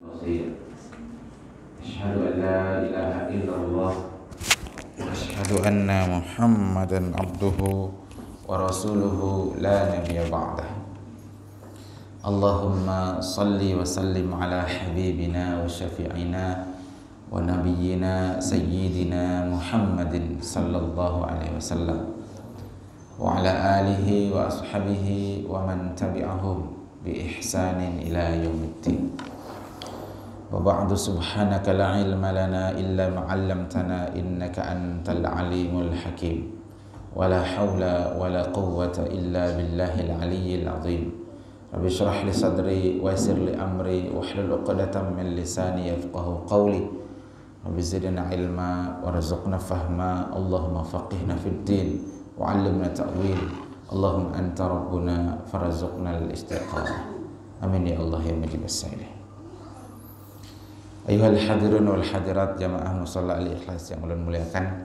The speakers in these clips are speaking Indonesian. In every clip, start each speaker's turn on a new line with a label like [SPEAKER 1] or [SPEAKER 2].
[SPEAKER 1] أشهد أن لا إله إلا الله وأشهد أن محمدا عبده ورسوله لا نبي بعده. اللهم صل وسلم على حبيبنا وشفيعنا ونبينا سيدنا محمد صلى الله عليه وسلم وعلى آله وأصحابه ومن تبعهم بإحسان إلى يوم الدين. وبعد سبحانك لا علم لنا إلا ما علمتنا إنك أنت العليم الحكيم ولا حول ولا قوة إلا بالله العلي العظيم. رب اشرح لي صدري ويسر لي أمري واحلل عقدة من لساني يفقهوا قولي. رب زدنا علما وارزقنا فهما اللهم فقهنا في الدين وعلمنا تأويل اللهم أنت ربنا فرزقنا الاستقامة آمين يا الله يا مجيب السائلين. Ayuhal hadirun wal hadirat jamaah musalla al-ikhlas yang ulun muliakan,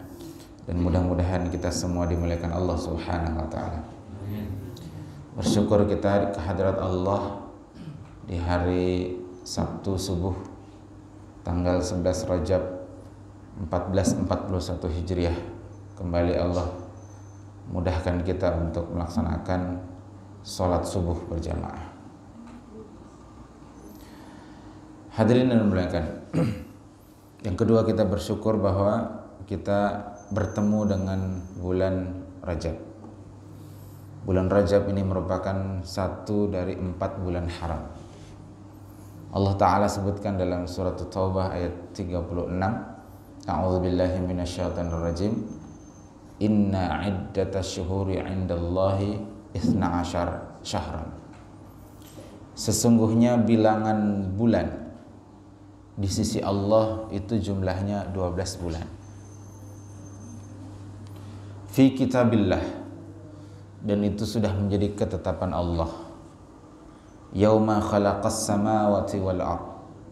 [SPEAKER 1] dan mudah-mudahan kita semua dimuliakan Allah Subhanahu wa taala. Bersyukur kita kehadirat Allah di hari Sabtu subuh tanggal 11 Rajab 1441 Hijriah. Kembali Allah mudahkan kita untuk melaksanakan sholat subuh berjamaah. Hadirin dan muliakan. Yang kedua, kita bersyukur bahwa kita bertemu dengan bulan Rajab. Bulan Rajab ini merupakan satu dari 4 bulan haram. Allah Ta'ala sebutkan dalam surat Taubah ayat 36, A'udzubillahi minasyaitonir rajim. Inna iddatash syuhuri 'indallahi 12 syahran. Sesungguhnya bilangan bulan di sisi Allah itu jumlahnya 12 bulan. Fi kitabillah, dan itu sudah menjadi ketetapan Allah. Yauma khalaqas samawati wal ard,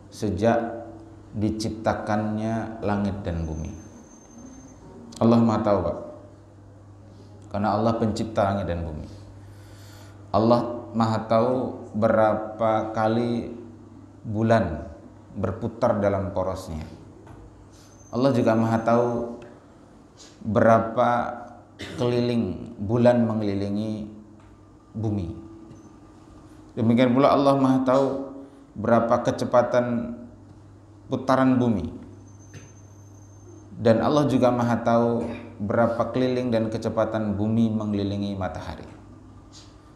[SPEAKER 1] sejak diciptakannya langit dan bumi. Allah Maha tahu, Pak. Karena Allah pencipta langit dan bumi. Allah Maha tahu berapa kali bulan berputar dalam porosnya. Allah juga Maha tahu berapa keliling bulan mengelilingi bumi. Demikian pula Allah Maha tahu berapa kecepatan putaran bumi. Dan Allah juga Maha tahu berapa keliling dan kecepatan bumi mengelilingi matahari.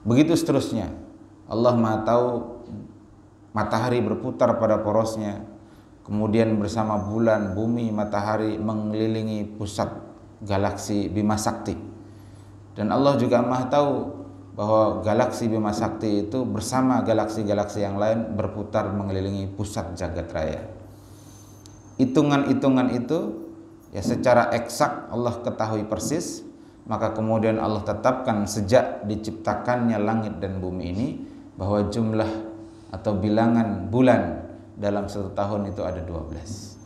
[SPEAKER 1] Begitu seterusnya. Allah Maha tahu matahari berputar pada porosnya, kemudian bersama bulan, bumi, matahari mengelilingi pusat galaksi Bima Sakti. Dan Allah juga Maha tahu bahwa galaksi Bima Sakti itu bersama galaksi-galaksi yang lain berputar mengelilingi pusat jagat raya. Hitungan-hitungan itu ya secara eksak Allah ketahui persis, maka kemudian Allah tetapkan sejak diciptakannya langit dan bumi ini bahwa jumlah atau bilangan bulan dalam satu tahun itu ada 12.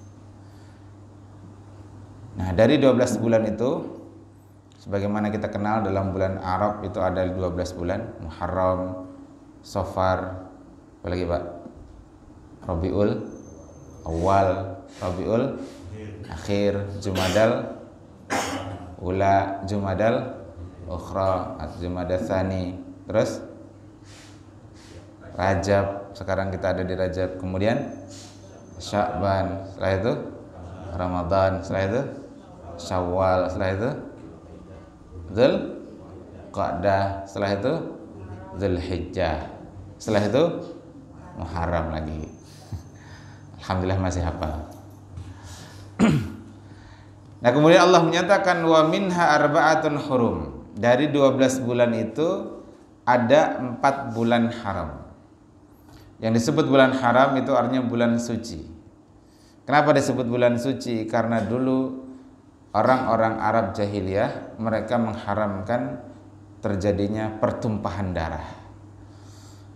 [SPEAKER 1] Nah, dari 12 bulan itu, sebagaimana kita kenal dalam bulan Arab itu ada 12 bulan, Muharram, Safar, apalagi Pak? Rabiul Awal, Rabiul Akhir, Jumadal Ula, Jumadal Ukhra, Jumadal Tsani, terus Rajab, sekarang kita ada di Rajab, kemudian Sya'ban, setelah itu Ramadan, setelah itu Syawal, setelah itu Dzulqa'dah, setelah itu Dzulhijjah, setelah itu Muharram lagi. Alhamdulillah masih hafal. Nah, kemudian Allah menyatakan wa minha arba'atun hurum. Dari 12 bulan itu ada 4 bulan haram. Yang disebut bulan haram itu artinya bulan suci. Kenapa disebut bulan suci? Karena dulu orang-orang Arab jahiliyah mereka mengharamkan terjadinya pertumpahan darah.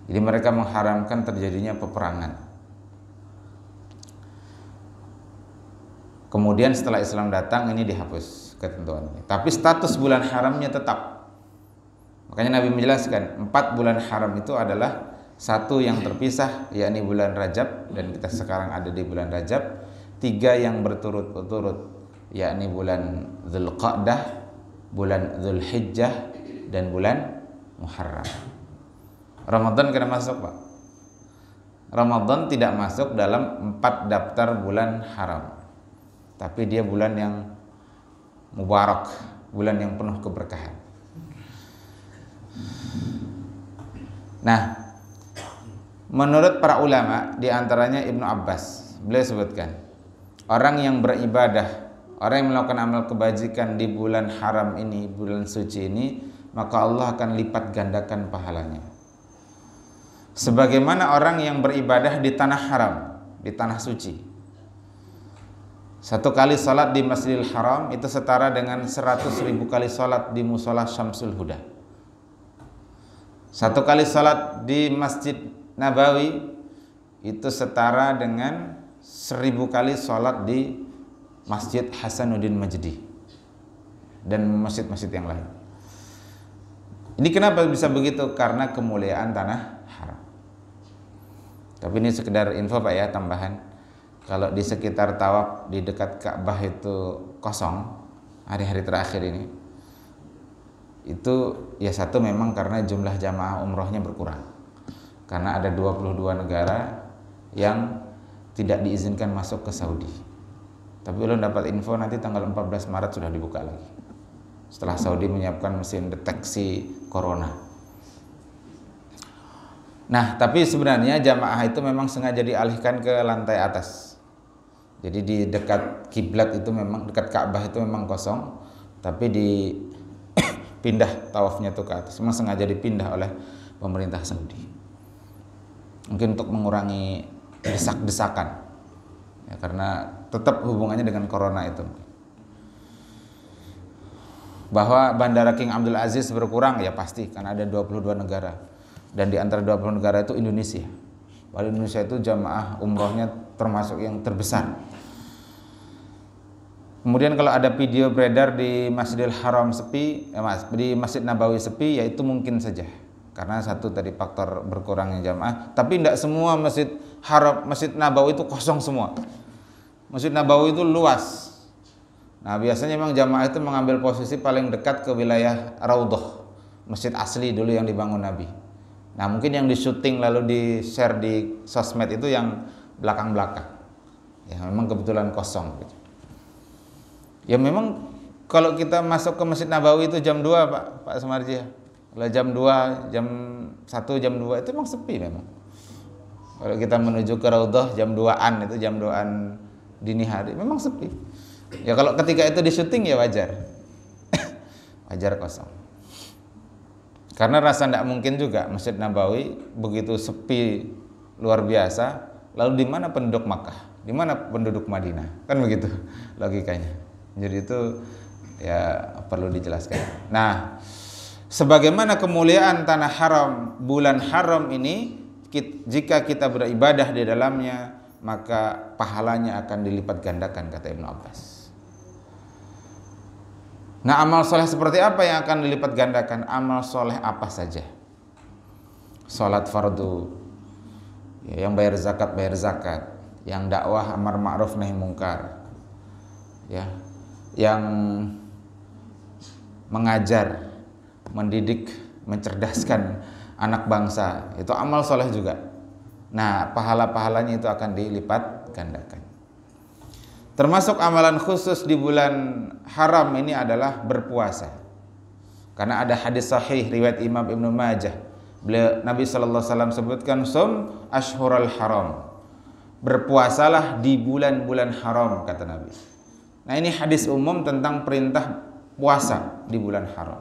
[SPEAKER 1] Jadi mereka mengharamkan terjadinya peperangan. Kemudian setelah Islam datang ini dihapus ketentuan ini. Tapi status bulan haramnya tetap. Makanya Nabi menjelaskan 4 bulan haram itu adalah 1 yang terpisah yakni bulan Rajab, dan kita sekarang ada di bulan Rajab. 3 yang berturut-turut yakni bulan Dzulqa'dah, bulan Dzulhijjah, dan bulan Muharram. Ramadan kena masuk, Pak? Ramadan tidak masuk dalam 4 daftar bulan haram, tapi dia bulan yang mubarak, bulan yang penuh keberkahan. Nah, menurut para ulama, di antaranya Ibnu Abbas, beliau sebutkan, orang yang beribadah, orang yang melakukan amal kebajikan di bulan haram ini, bulan suci ini, maka Allah akan lipat gandakan pahalanya. Sebagaimana orang yang beribadah di tanah haram, di tanah suci. 1 kali salat di Masjidil Haram itu setara dengan 100.000 kali salat di Musola Syamsul Huda. 1 kali salat di Masjid Nabawi itu setara dengan 1000 kali salat di Masjid Hasanuddin Majdi dan masjid-masjid yang lain. Ini kenapa bisa begitu? Karena kemuliaan tanah haram. Tapi ini sekedar info, Pak, ya, tambahan. Kalau di sekitar tawaf di dekat Ka'bah itu kosong hari-hari terakhir ini, itu ya satu memang karena jumlah jamaah umrohnya berkurang, karena ada 22 negara yang tidak diizinkan masuk ke Saudi. Tapi belum dapat info nanti tanggal 14 Maret sudah dibuka lagi, setelah Saudi menyiapkan mesin deteksi corona. Nah, tapi sebenarnya jamaah itu memang sengaja dialihkan ke lantai atas. Jadi di dekat kiblat itu memang, dekat Ka'bah itu memang kosong, tapi dipindah tawafnya tuh ke atas. Memang sengaja dipindah oleh pemerintah Saudi. Mungkin untuk mengurangi desak-desakan. Ya, karena tetap hubungannya dengan corona itu. Bahwa Bandara King Abdul Aziz berkurang ya pasti, karena ada 22 negara. Dan di antara 20 negara itu Indonesia. Padahal Indonesia itu jamaah umrohnya termasuk yang terbesar. Kemudian kalau ada video beredar di Masjidil Haram sepi, di Masjid Nabawi sepi, ya itu mungkin saja. Karena satu tadi faktor berkurangnya jamaah. Tapi tidak semua Masjid Haram, Masjid Nabawi itu kosong semua. Masjid Nabawi itu luas. Nah, biasanya memang jamaah itu mengambil posisi paling dekat ke wilayah Raudhah, masjid asli dulu yang dibangun Nabi. Nah, mungkin yang di-syuting lalu di-share di sosmed itu yang belakang-belakang. Ya, memang kebetulan kosong gitu. Ya memang kalau kita masuk ke Masjid Nabawi itu jam 2, Pak Sumarji. Kalau jam 2, jam 1, jam 2 itu memang sepi memang. Kalau kita menuju ke Raudhah jam 2-an, itu jam 2-an dini hari, memang sepi. Ya kalau ketika itu di-syuting ya wajar. Wajar kosong. Karena rasa tidak mungkin juga Masjid Nabawi begitu sepi luar biasa, lalu di mana penduduk Makkah, di mana penduduk Madinah, kan begitu logikanya. Jadi itu ya perlu dijelaskan. Nah, sebagaimana kemuliaan tanah haram, bulan haram ini, jika kita beribadah di dalamnya, maka pahalanya akan dilipat gandakan, kata Ibnu Abbas. Nah, amal soleh seperti apa yang akan dilipat gandakan? Amal soleh apa saja? Salat fardu, ya, yang bayar zakat, yang dakwah amar ma'ruf nahi mungkar, ya, yang mengajar, mendidik, mencerdaskan anak bangsa, itu amal soleh juga. Nah, pahala-pahalanya itu akan dilipat gandakan. Termasuk amalan khusus di bulan haram ini adalah berpuasa. Karena ada hadis sahih riwayat Imam Ibnu Majah. Nabi sallallahu alaihi wasallam sebutkan sum ashhurul haram. Berpuasalah di bulan-bulan haram, kata Nabi. Nah, ini hadis umum tentang perintah puasa di bulan haram.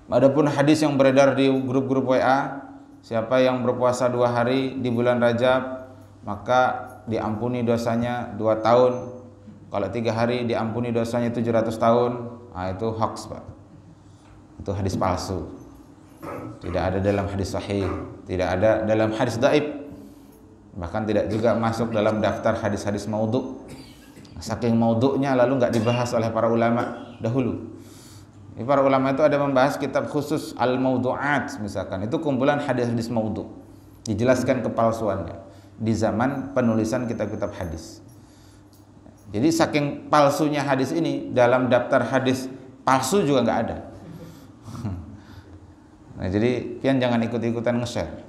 [SPEAKER 1] Adapun hadis yang beredar di grup-grup WA, siapa yang berpuasa 2 hari di bulan Rajab, maka diampuni dosanya 2 tahun. Kalau 3 hari diampuni dosanya 700 tahun. Nah, itu hoax, Pak. Itu hadis palsu. Tidak ada dalam hadis sahih, tidak ada dalam hadis dhaif. Bahkan tidak juga masuk dalam daftar hadis-hadis maudhu'. Saking maudhu'nya lalu nggak dibahas oleh para ulama dahulu. Para ulama itu ada membahas kitab khusus al-maudhu'at misalkan. Itu kumpulan hadis-hadis maudhu'. Dijelaskan kepalsuannya di zaman penulisan kitab-kitab hadis. Jadi saking palsunya hadis ini, dalam daftar hadis palsu juga nggak ada. Nah, jadi pian jangan ikut-ikutan nge-share.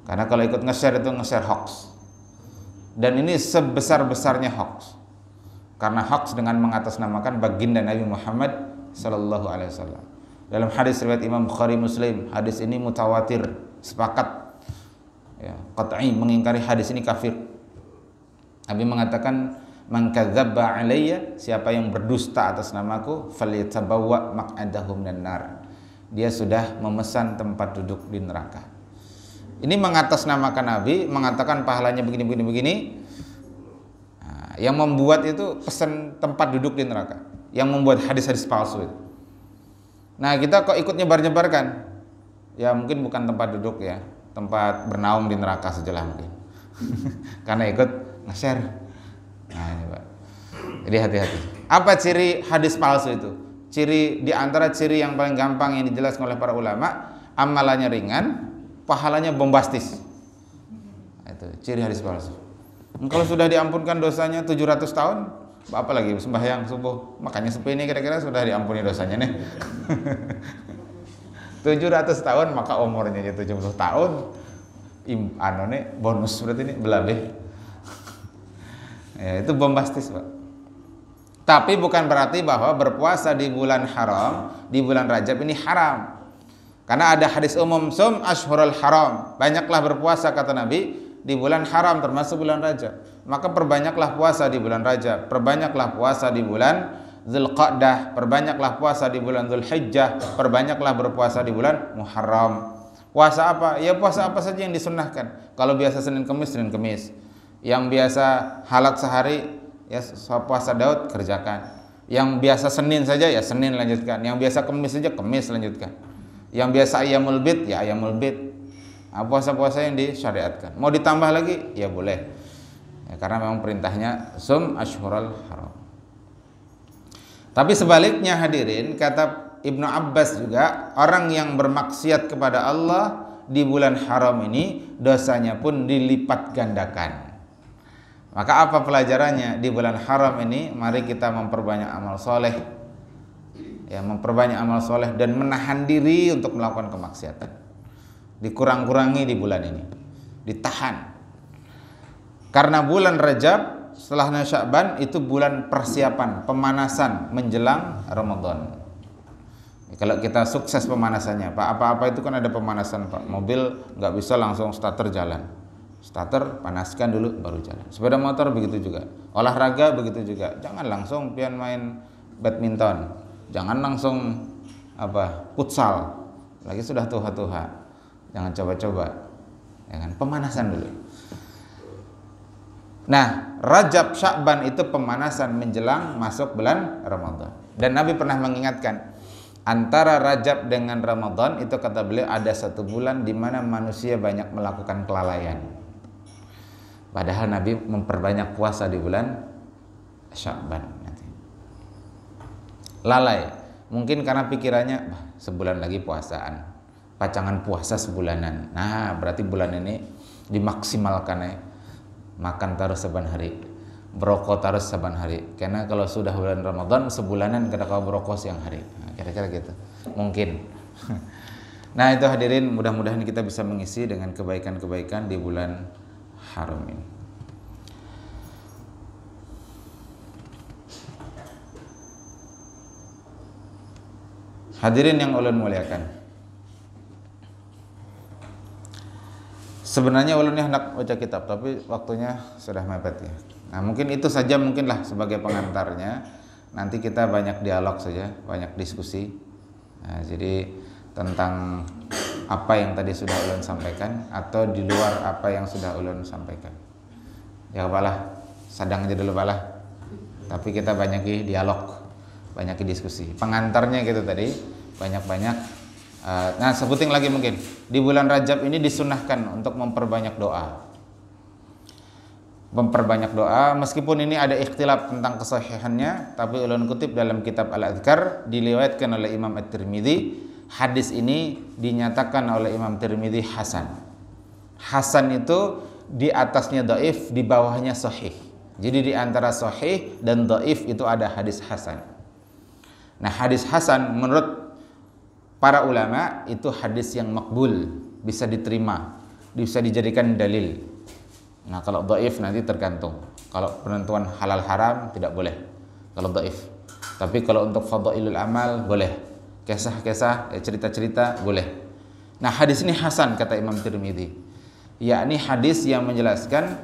[SPEAKER 1] Karena kalau ikut nge-share itu nge-share hoax. Dan ini sebesar-besarnya hoax. Karena hoax dengan mengatasnamakan baginda Nabi Muhammad sallallahu alaihi wasallam. Dalam hadis riwayat Imam Bukhari Muslim, hadis ini mutawatir, sepakat ya, qat'i mengingkari hadis ini kafir. Nabi mengatakan, man kadzdzaba alayya, siapa yang berdusta atas namaku, falyatabawwa maq'adahu minan nar. Dia sudah memesan tempat duduk di neraka. Ini mengatasnamakan Nabi, mengatakan pahalanya begini. Nah, yang membuat itu pesan tempat duduk di neraka, yang membuat hadis-hadis palsu itu. Nah, kita kok ikut nyebar-nyebarkan? Ya mungkin bukan tempat duduk ya, tempat bernaung di neraka sajalah mungkin. Karena ikut nge-share. Nah, ini Pak. Jadi hati-hati. Apa ciri hadis palsu itu? Di antara ciri yang paling gampang yang dijelaskan oleh para ulama, amalannya ringan, pahalanya bombastis. Itu ciri hadis palsu. Kalau sudah diampunkan dosanya 700 tahun, apa lagi sembahyang subuh, makanya sepi ini kira-kira sudah diampuni dosanya nih. 700 tahun maka umurnya 70 tahun. Anone bonus berarti ini belabeh. Ya, itu bombastis, Pak. Tapi bukan berarti bahwa berpuasa di bulan haram, di bulan Rajab ini haram. Karena ada hadis umum, sum ashhurul haram, banyaklah berpuasa kata Nabi di bulan haram termasuk bulan Rajab. Maka perbanyaklah puasa di bulan Rajab, perbanyaklah puasa di bulan Dzulqa'dah, perbanyaklah puasa di bulan Dzulhijjah, perbanyaklah berpuasa di bulan Muharram. Puasa apa? Ya puasa apa saja yang disunnahkan. Kalau biasa Senin Kemis, Senin Kemis. Yang biasa halak sehari, ya puasa Daud kerjakan. Yang biasa Senin saja ya Senin lanjutkan. Yang biasa Kemis saja Kemis lanjutkan. Yang biasa Ayyamul Bid ya Ayyamul Bid. Nah, puasa-puasa yang disyariatkan. Mau ditambah lagi ya boleh. Ya, karena memang perintahnya sum ashhurul haram. Tapi sebaliknya hadirin, kata Ibnu Abbas juga, orang yang bermaksiat kepada Allah di bulan haram ini dosanya pun dilipat gandakan. Maka apa pelajarannya di bulan haram ini? Mari kita memperbanyak amal soleh, ya, memperbanyak amal soleh dan menahan diri untuk melakukan kemaksiatan. Dikurang-kurangi di bulan ini, ditahan. Karena bulan Rajab setelahnya Sya'ban itu bulan persiapan, pemanasan menjelang Ramadan. Ya, kalau kita sukses pemanasannya, Pak, apa-apa itu kan ada pemanasan, Pak. Mobil nggak bisa langsung starter jalan. Starter panaskan dulu baru jalan. Sepeda motor begitu juga. Olahraga begitu juga. Jangan langsung pian main badminton. Jangan langsung futsal. Lagi sudah tua-tua. Jangan coba-coba. Ya kan? Pemanasan dulu. Nah, Rajab Sya'ban itu pemanasan menjelang masuk bulan Ramadan. Dan Nabi pernah mengingatkan, antara Rajab dengan Ramadan itu kata beliau ada satu bulan di mana manusia banyak melakukan kelalaian. Padahal Nabi memperbanyak puasa di bulan Sya'ban nanti. Lalai, mungkin karena pikirannya sebulan lagi puasaan, pacangan puasa sebulanan. Nah, berarti bulan ini dimaksimalkan ya. Makan terus saban hari, berokok terus saban hari. Karena kalau sudah bulan Ramadan sebulanan kada kau berokok siang hari. Nah, kira-kira gitu. Mungkin. Nah, itu hadirin, mudah-mudahan kita bisa mengisi dengan kebaikan-kebaikan di bulan haram ini. Hadirin yang ulun muliakan, sebenarnya ulun hendak baca kitab tapi waktunya sudah mepet ya. Nah, mungkin itu saja mungkinlah sebagai pengantarnya. Nanti kita banyak dialog saja, banyak diskusi. Nah, jadi tentang apa yang tadi sudah ulun sampaikan atau di luar apa yang sudah ulun sampaikan. Ya balah, sadang aja dulu balah. Tapi kita banyak dialog, banyak diskusi. Pengantarnya gitu tadi, banyak-banyak. Nah, sebutin lagi mungkin. Di bulan Rajab ini disunahkan untuk memperbanyak doa. Memperbanyak doa, meskipun ini ada ikhtilaf tentang kesahihannya, tapi ulun kutip dalam kitab Al-Adhkar diriwayatkan oleh Imam At-Tirmidzi. Hadis ini dinyatakan oleh Imam Tirmidzi hasan. Hasan itu di atasnya dhaif, di bawahnya sahih. Jadi di antara sahih dan dhaif itu ada hadis hasan. Nah, hadis hasan menurut para ulama itu hadis yang makbul, bisa diterima, bisa dijadikan dalil. Nah, kalau dhaif nanti tergantung. Kalau penentuan halal haram tidak boleh kalau dhaif. Tapi kalau untuk fadailul amal boleh. Kisah-kisah, cerita-cerita boleh. Nah, hadis ini hasan kata Imam Tirmidzi. Yakni hadis yang menjelaskan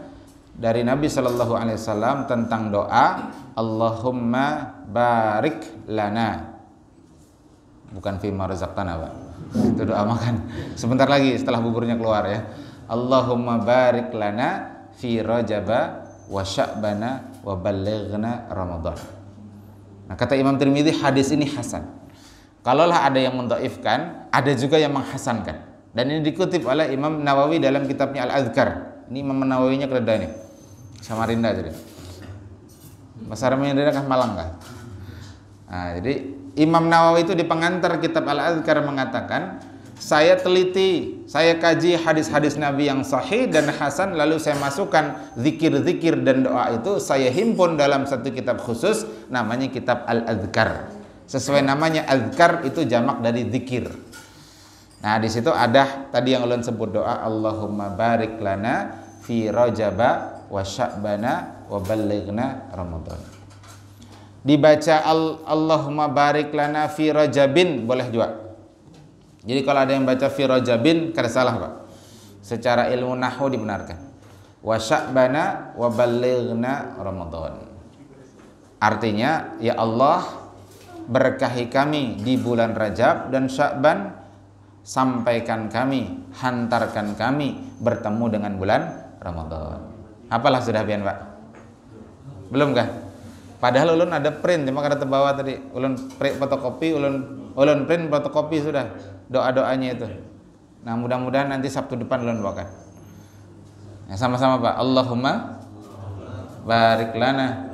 [SPEAKER 1] dari Nabi Shallallahu Alaihi Wasallam tentang doa Allahumma barik lana, bukan fima razaqtana, Pak. Itu doa makan sebentar lagi setelah buburnya keluar ya. Allahumma barik lana fi rajaba wa sya'bana wa ballighna Ramadan. Nah, kata Imam Tirmidzi hadis ini hasan. Kalaulah ada yang mendhaifkan, ada juga yang menghasankan. Dan ini dikutip oleh Imam Nawawi dalam kitabnya Al-Adhkar. Ini Imam Nawawinya Keleda nih, Samarinda jadi. Mas Samarinda kan Malang kah? Nah, jadi Imam Nawawi itu di pengantar kitab Al-Adhkar mengatakan, saya teliti, saya kaji hadis-hadis Nabi yang sahih dan hasan, lalu saya masukkan zikir-zikir dan doa itu, saya himpun dalam satu kitab khusus, namanya kitab Al-Adhkar. Sesuai namanya, azkar itu jamak dari zikir. Nah, di situ ada tadi yang ulun sebut doa Allahumma barik lana fi rajaba wa sya'bana wa ballighna Ramadan. Dibaca Allahumma barik lana fi rajabin boleh juga. Jadi kalau ada yang baca fi rajabin kada salah, Pak. Secara ilmu nahwu dibenarkan. Wa sya'bana wa ballighna Ramadan. Artinya, ya Allah, berkahi kami di bulan Rajab dan Sya'ban, sampaikan kami, hantarkan kami bertemu dengan bulan Ramadan. Apalah sudah pian, Pak? Belum kah? Padahal ulun ada print, cuma kada terbawa tadi. Ulun print fotokopi, ulun print fotokopi sudah doa-doanya itu. Nah, mudah-mudahan nanti Sabtu depan ulun bawakan. Ya, sama-sama, Pak. Allahumma barik lana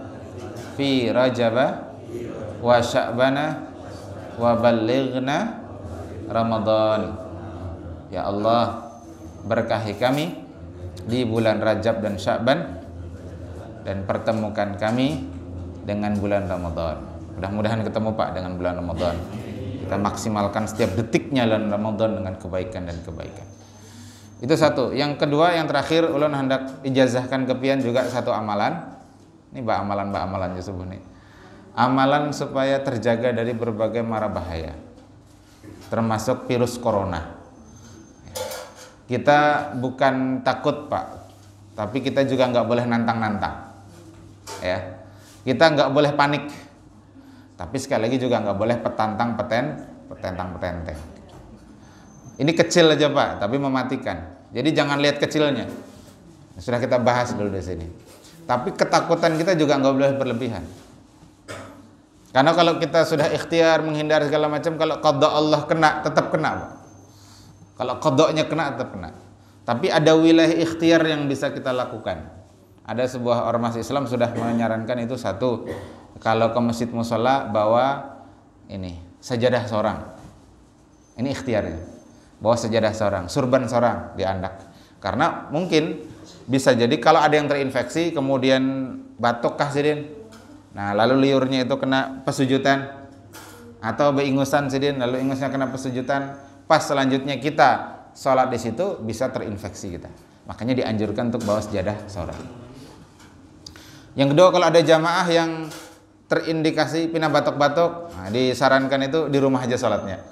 [SPEAKER 1] fi Rajaba wa sya'bana wa ballighna Ramadan. Ya Allah, berkahi kami di bulan Rajab dan Sya'ban dan pertemukan kami dengan bulan Ramadan. Mudah-mudahan ketemu, Pak, dengan bulan Ramadan. Kita maksimalkan setiap detiknya bulan Ramadan dengan kebaikan dan kebaikan. Itu satu. Yang kedua, yang terakhir, ulun hendak ijazahkan kepian juga satu amalan. Ini amalan Yusuf nih. Amalan supaya terjaga dari berbagai mara bahaya, termasuk virus corona. Kita bukan takut, Pak, tapi kita juga nggak boleh nantang-nantang. Ya, kita nggak boleh panik, tapi sekali lagi juga nggak boleh petentang-petenteng. Ini kecil aja, Pak, tapi mematikan. Jadi jangan lihat kecilnya. Sudah kita bahas dulu di sini. Tapi ketakutan kita juga nggak boleh berlebihan. Karena kalau kita sudah ikhtiar menghindar segala macam, kalau qada Allah kena, tetap kena, Pak. Kalau qadanya kena, tetap kena. Tapi ada wilayah ikhtiar yang bisa kita lakukan. Ada sebuah ormas Islam sudah menyarankan itu satu, kalau ke masjid mushola bawa ini sajadah seorang. Ini ikhtiarnya. Bawa sajadah seorang, surban seorang di andak. Karena mungkin bisa jadi kalau ada yang terinfeksi kemudian batuk kah sidin. Nah, lalu liurnya itu kena pesujutan atau beingusan sidin, lalu ingusnya kena pesujutan, pas selanjutnya kita sholat di situ bisa terinfeksi kita. Makanya dianjurkan untuk bawa sajadah seorang. Yang kedua, kalau ada jamaah yang terindikasi pindah batuk-batuk, nah, disarankan itu di rumah aja sholatnya,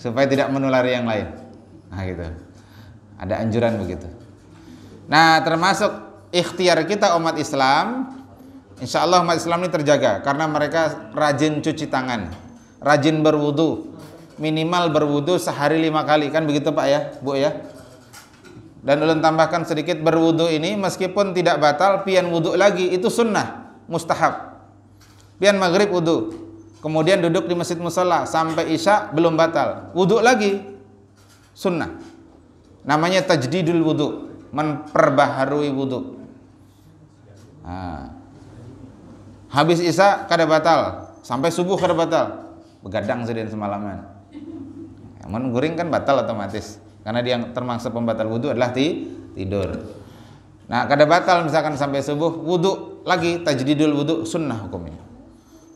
[SPEAKER 1] supaya tidak menulari yang lain. Nah, gitu. Ada anjuran begitu. Nah, termasuk ikhtiar kita umat Islam. Insya Allah umat Islam ini terjaga karena mereka rajin cuci tangan, rajin berwudu, minimal berwudu sehari 5 kali, kan begitu, Pak ya, Bu ya. Dan ulun tambahkan sedikit, berwudu ini meskipun tidak batal, pian wudu lagi itu sunnah, mustahab. Pian maghrib wudu, kemudian duduk di masjid mushola sampai isya belum batal, wudu lagi, sunnah. Namanya tajdidul wudu, memperbaharui wudu. Nah, habis isya kada batal, sampai subuh kada batal, begadang sedang semalaman. Yang guring kan batal otomatis, Karena dia termasuk pembatal wudu adalah tidur. Nah, kada batal misalkan sampai subuh, wudu lagi, tajdidul wudu sunnah hukumnya.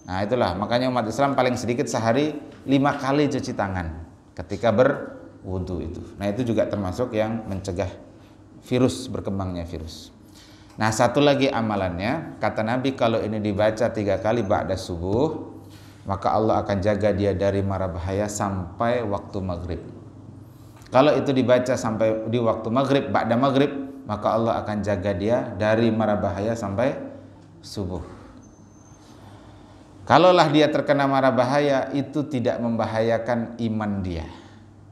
[SPEAKER 1] Nah, itulah makanya umat Islam paling sedikit sehari 5 kali cuci tangan ketika berwudu itu. Nah, itu juga termasuk yang mencegah virus, berkembangnya virus. Nah, satu lagi amalannya, kata Nabi, kalau ini dibaca 3 kali ba'da subuh, maka Allah akan jaga dia dari mara bahaya sampai waktu maghrib. Kalau itu dibaca sampai di waktu maghrib, ba'da maghrib, maka Allah akan jaga dia dari mara bahaya sampai subuh. Kalaulah dia terkena mara bahaya, itu tidak membahayakan iman dia.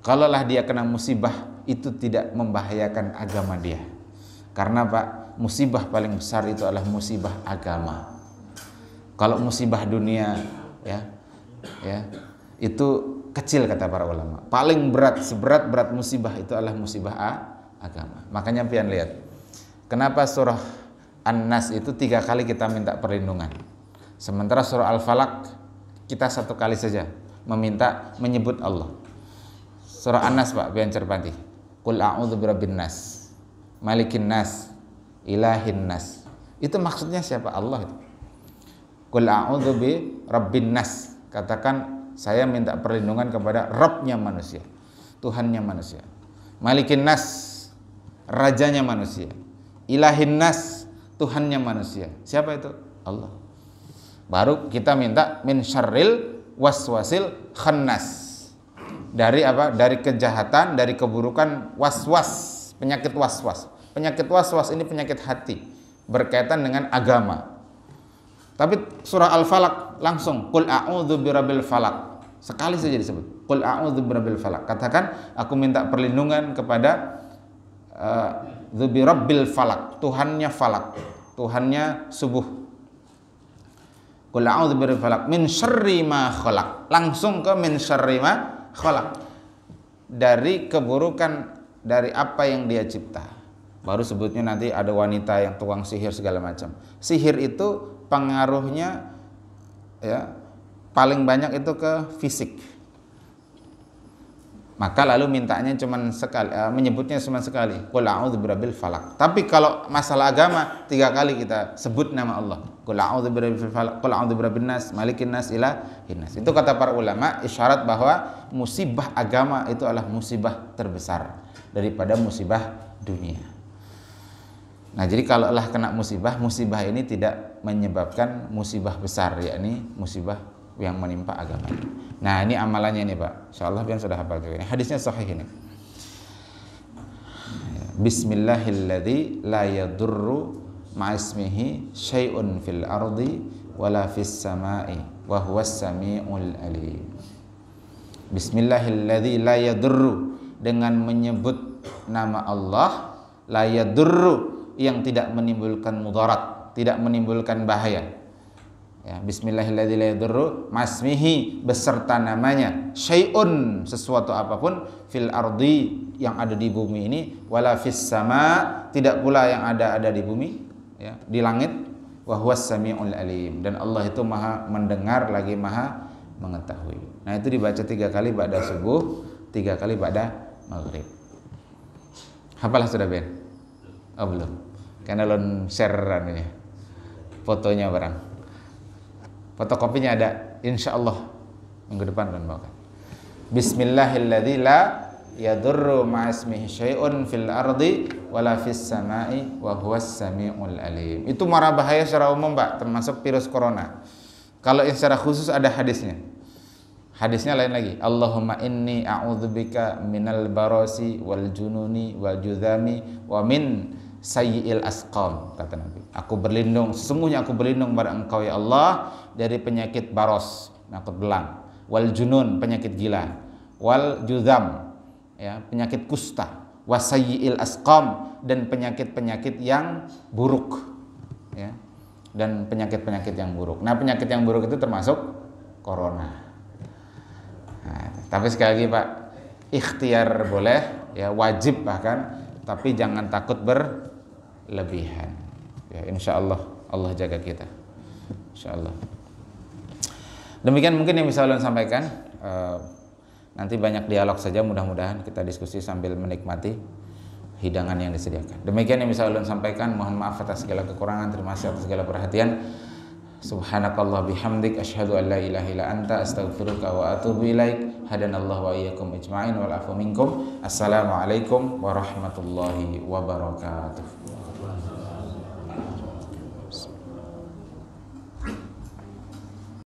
[SPEAKER 1] Kalaulah dia kena musibah, itu tidak membahayakan agama dia. Karena Pak, musibah paling besar itu adalah musibah agama. Kalau musibah dunia ya itu kecil kata para ulama. Paling berat, seberat-berat musibah itu adalah musibah agama. Makanya pian lihat, kenapa surah An-Nas itu 3 kali kita minta perlindungan, sementara surah Al-Falaq kita 1 kali saja menyebut Allah. Surah An-Nas Pak, pian cerpati, Qul a'udzu birabbin nas, malikin nas, ilahin nas. Itu maksudnya siapa? Allah itu. Qul a'udzu birabbin nas, katakan saya minta perlindungan kepada Rabbnya manusia, Tuhannya manusia. Malikin nas, rajanya manusia. Ilahin nas, Tuhannya manusia. Siapa itu? Allah. Baru kita minta min syarril waswasil khannas. Dari apa? Dari kejahatan, dari keburukan waswas, penyakit waswas. Penyakit waswas ini penyakit hati, berkaitan dengan agama. Tapi surah Al-Falaq langsung Qul a'udzu birabbil falaq. Sekali saja disebut Qul a'udzu birabbil falaq. Katakan aku minta perlindungan kepada Dzubirabbil falaq, Tuhannya falak, Tuhannya subuh. Qul a'udzu birabbil falaq min syarri ma khalaq. Langsung ke min syarri ma khalaq, dari keburukan dari apa yang dia cipta. Baru sebutnya nanti ada wanita yang tukang sihir segala macam. Sihir itu pengaruhnya ya paling banyak itu ke fisik. Maka lalu mintanya cuma sekali, menyebutnya cuma sekali, Qul a'udzu birabbil falaq. Tapi kalau masalah agama 3 kali kita sebut nama Allah. Qul a'udzu birabbil falaq, Qul a'udzu birabbin nas, malikin nas, ilahin nas. Itu kata para ulama isyarat bahwa musibah agama itu adalah musibah terbesar daripada musibah dunia. Nah, jadi kalau Allah kena musibah, musibah ini tidak menyebabkan musibah besar, yakni musibah yang menimpa agama. Nah, ini amalannya nih Pak. Insyaallah pian sudah hafal juga. Hadisnya sahih ini. Bismillahilladzi la yadurru ma'ismihi syai'un fil ardi wala fis sama'i wa huwas samiul alim. Bismillahilladzi la yadurru, dengan menyebut nama Allah, la yadurru, yang tidak menimbulkan mudarat, tidak menimbulkan bahaya. Ya, bismillahilladzi la yadurru masmihi, beserta namanya, syai'un, sesuatu apapun, fil ardi, yang ada di bumi ini, wala fis sama, tidak pula yang ada di bumi, ya, di langit, wa huwas samiul alim, dan Allah itu maha mendengar lagi maha mengetahui. Nah, itu dibaca 3 kali ba'da subuh, 3 kali ba'da maghrib. Hafalah sudah Ben? Oh belum, karena lon sharean ini fotonya barang. Fotokopinya ada, insya Allah minggu depan dan bawakan. Bismillahilladzi la yadurru ma'asmihi syai'un fil ardi wala fis sama'i wa huwas samiul alim. Itu mara bahaya secara umum Pak, termasuk virus corona. Kalau secara khusus ada hadisnya. Hadisnya lain lagi. Allahumma inni a'udzubika minal barasi wal jununi wal judhami wa min sayyi'il asqam, kata Nabi. Aku berlindung, sesungguhnya aku berlindung pada Engkau ya Allah dari penyakit baros, penyakit belang, wal junun, penyakit gila, wal judham, ya, penyakit kusta, wasayyi'il asqam, dan penyakit-penyakit yang buruk, ya, dan penyakit-penyakit yang buruk. Nah, penyakit yang buruk itu termasuk corona. Nah, tapi sekali lagi Pak, ikhtiar boleh, ya, wajib bahkan, tapi jangan takut berlebihan. Ya, insya Allah Allah jaga kita, insya Allah. Demikian mungkin yang bisa ulun sampaikan. Nanti banyak dialog saja, mudah-mudahan kita diskusi sambil menikmati hidangan yang disediakan. Demikian yang bisa ulun sampaikan. Mohon maaf atas segala kekurangan. Terima kasih atas segala perhatian. Subhanakallah bihamdik asyhadu an la ilaha illa anta astaghfiruka wa atubu ilaik. Hadanallahu wa iyyakum ajma'in wal afu minkum. Assalamualaikum warahmatullahi wabarakatuh.